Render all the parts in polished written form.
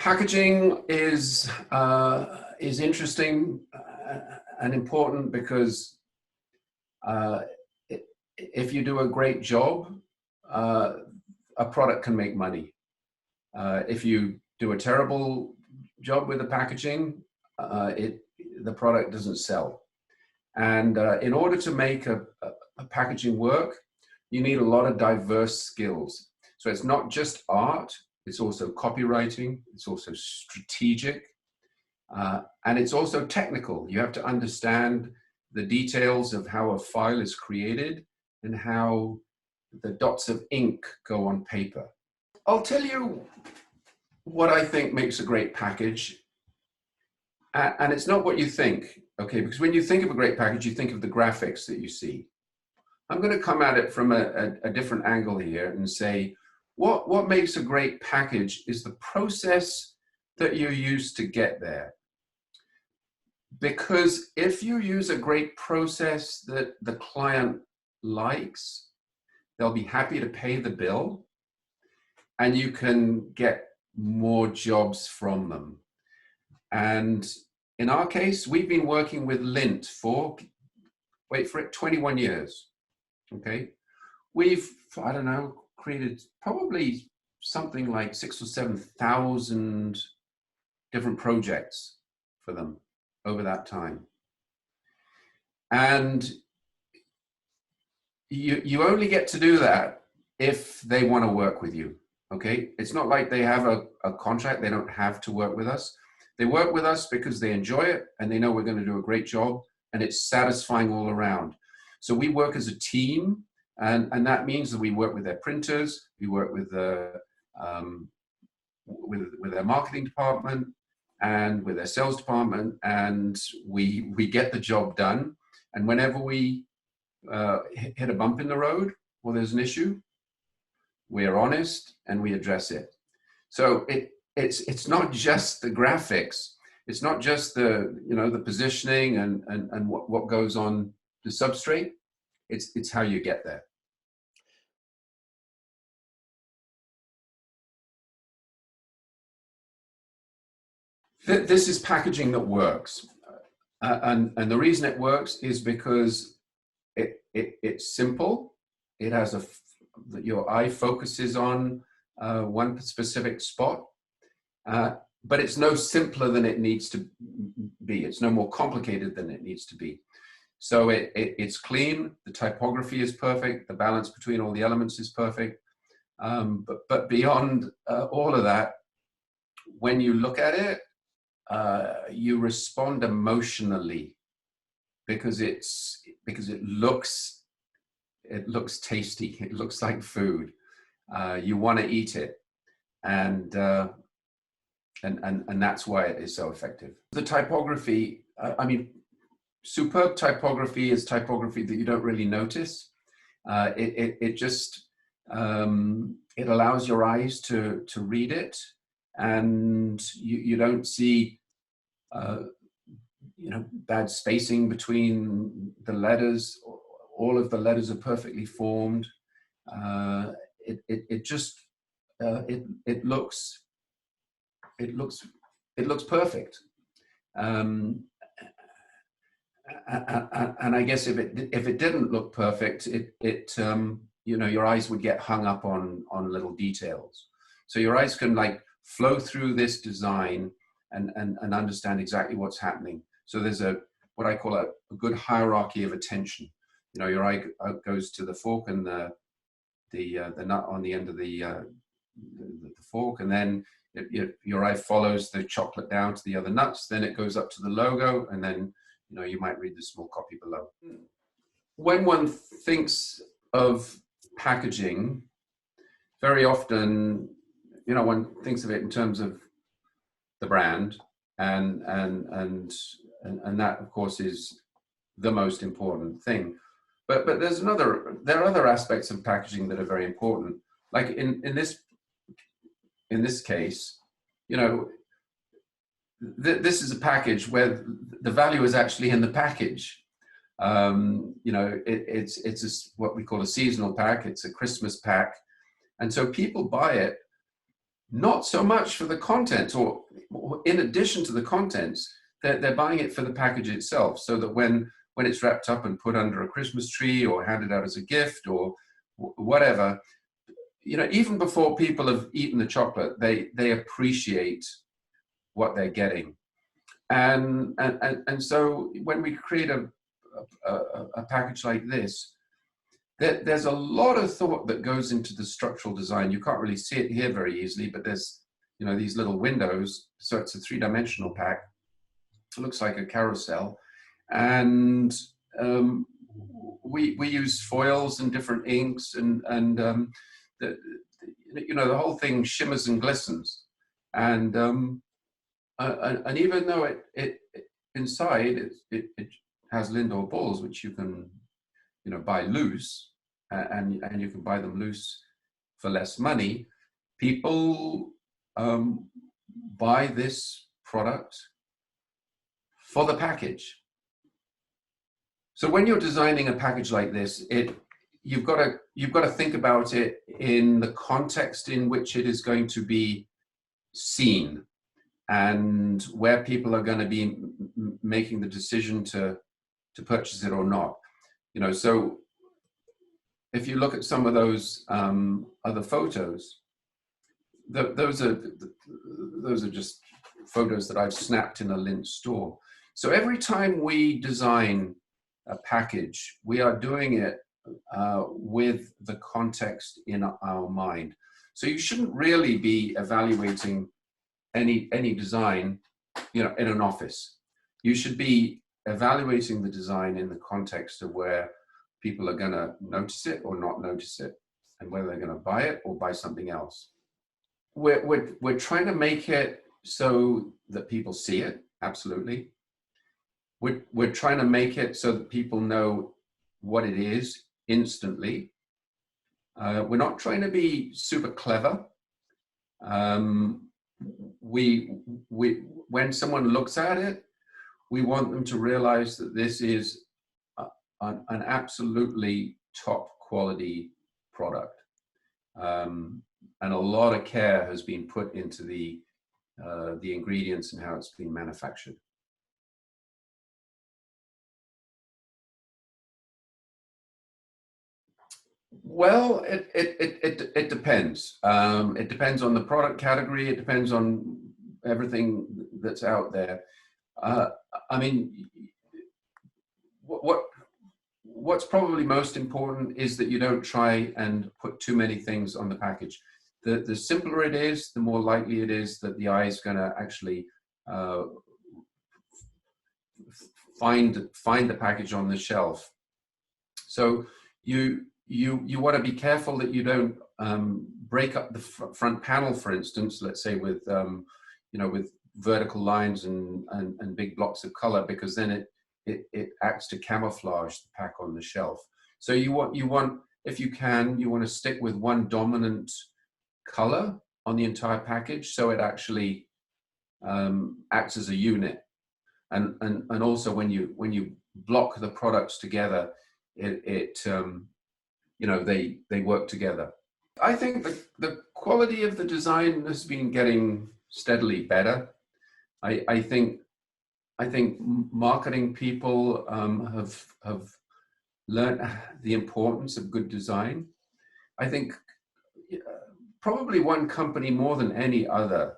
Packaging is interesting and important because if you do a great job, a product can make money. If you do a terrible job with the packaging, the product doesn't sell. And in order to make a packaging work, you need a lot of diverse skills. So it's not just art, it's also copywriting, it's also strategic, and it's also technical. You have to understand the details of how a file is created and how the dots of ink go on paper. I'll tell you what I think makes a great package. And it's not what you think, okay? Because when you think of a great package, you think of the graphics that you see. I'm going to come at it from a different angle here and say, what makes a great package is the process that you use to get there. Because if you use a great process that the client likes, they'll be happy to pay the bill, and you can get more jobs from them. And in our case, we've been working with Lint for, wait for it, 21 years, okay? We've, I don't know, created probably something like 6,000 or 7,000 different projects for them over that time. And you only get to do that if they want to work with you, okay? It's not like they have a contract, they don't have to work with us. They work with us because they enjoy it and they know we're going to do a great job, and it's satisfying all around. So we work as a team, and that means that we work with their printers, we work with their marketing department and with their sales department, and we get the job done. And whenever we hit a bump in the road or there's an issue, we're honest and we address it. So it's not just the graphics, it's not just the the positioning and what goes on the substrate. It's how you get there. This is packaging that works, and the reason it works is because it's simple. It has your eye focuses on one specific spot. But it's no simpler than it needs to be. It's no more complicated than it needs to be. So it's clean, the typography is perfect, the balance between all the elements is perfect. But beyond all of that, when you look at it, you respond emotionally because it looks tasty. It looks like food. You want to eat it, and that's why it is so effective. The typography, I mean, superb typography is typography that you don't really notice. It just, it allows your eyes to read it, and you don't see, bad spacing between the letters. All of the letters are perfectly formed. It looks perfect, and I guess if it didn't look perfect, your eyes would get hung up on little details. So your eyes can like flow through this design and understand exactly what's happening. So there's what I call a good hierarchy of attention. Your eye goes to the fork and the nut on the end of the fork, and then your eye follows the chocolate down to the other nuts, then it goes up to the logo, and then you might read the small copy below. When one thinks of packaging, very often one thinks of it in terms of the brand, and that of course is the most important thing. But there are other aspects of packaging that are very important. Like in this case, this is a package where the value is actually in the package. It's what we call a seasonal pack. It's a Christmas pack, and so people buy it Not so much for the contents, or in addition to the contents, they're buying it for the package itself, so that when it's wrapped up and put under a Christmas tree or handed out as a gift or whatever, you know, even before people have eaten the chocolate, they appreciate what they're getting. And so when we create a package like this, there's a lot of thought that goes into the structural design. You can't really see it here very easily, but there's, you know, these little windows. So it's a three-dimensional pack. It looks like a carousel. And we use foils and different inks, and you know, the whole thing shimmers and glistens. And even though it inside it has Lindor balls, which you can, you know, buy loose, and you can buy them loose for less money, people buy this product for the package. So when you're designing a package like this, you've got to think about it in the context in which it is going to be seen, and where people are going to be making the decision to purchase it or not. You know, so if you look at some of those other photos, those are just photos that I've snapped in a Lindt store. So every time we design a package, we are doing it with the context in our mind. So you shouldn't really be evaluating any design, you know, in an office. You should be evaluating the design in the context of where people are going to notice it or not notice it, and whether they're going to buy it or buy something else. We're trying to make it so that people see it. Absolutely. We're trying to make it so that people know what it is instantly. We're not trying to be super clever. When someone looks at it, we want them to realize that this is an absolutely top quality product. And a lot of care has been put into the ingredients and how it's been manufactured. Well, it depends. It depends on the product category. It depends on everything that's out there. I mean, what's probably most important is that you don't try and put too many things on the package. The simpler it is, the more likely it is that the eye is going to actually find the package on the shelf. So you want to be careful that you don't break up the front panel, for instance, let's say with you know, with vertical lines and big blocks of color, because then it acts to camouflage the pack on the shelf. So you want if you can, you want to stick with one dominant color on the entire package, so it actually acts as a unit. And also when you block the products together, you know, they work together. I think the quality of the design has been getting steadily better. I think marketing people have learned the importance of good design. I think probably one company more than any other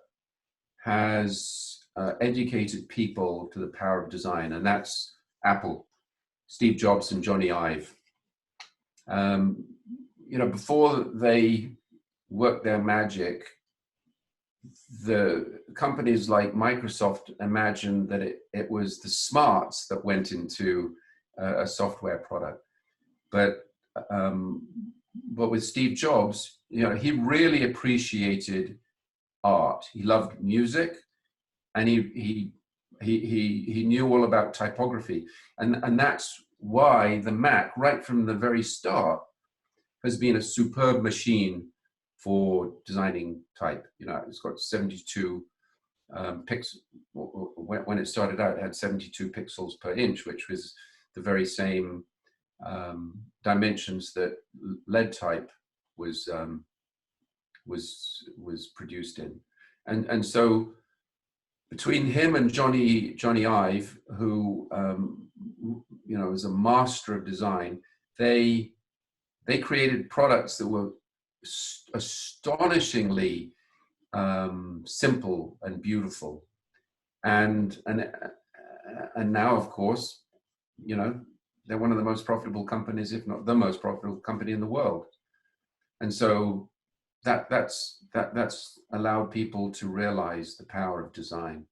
has educated people to the power of design, and that's Apple, Steve Jobs and Johnny Ive. You know, before they worked their magic, the companies like Microsoft imagined that it was the smarts that went into a software product. But with Steve Jobs, you know, he really appreciated art. He loved music, and he knew all about typography, and that's why the Mac, right from the very start, has been a superb machine for designing type. You know, it's got 72 pixels. When it started out, it had 72 pixels per inch, which was the very same dimensions that lead type was was produced in. And so between him and Johnny Ive, who you know, is a master of design, they created products that were astonishingly simple and beautiful, and now, of course, you know, they're one of the most profitable companies, if not the most profitable company in the world. And so that's allowed people to realize the power of design.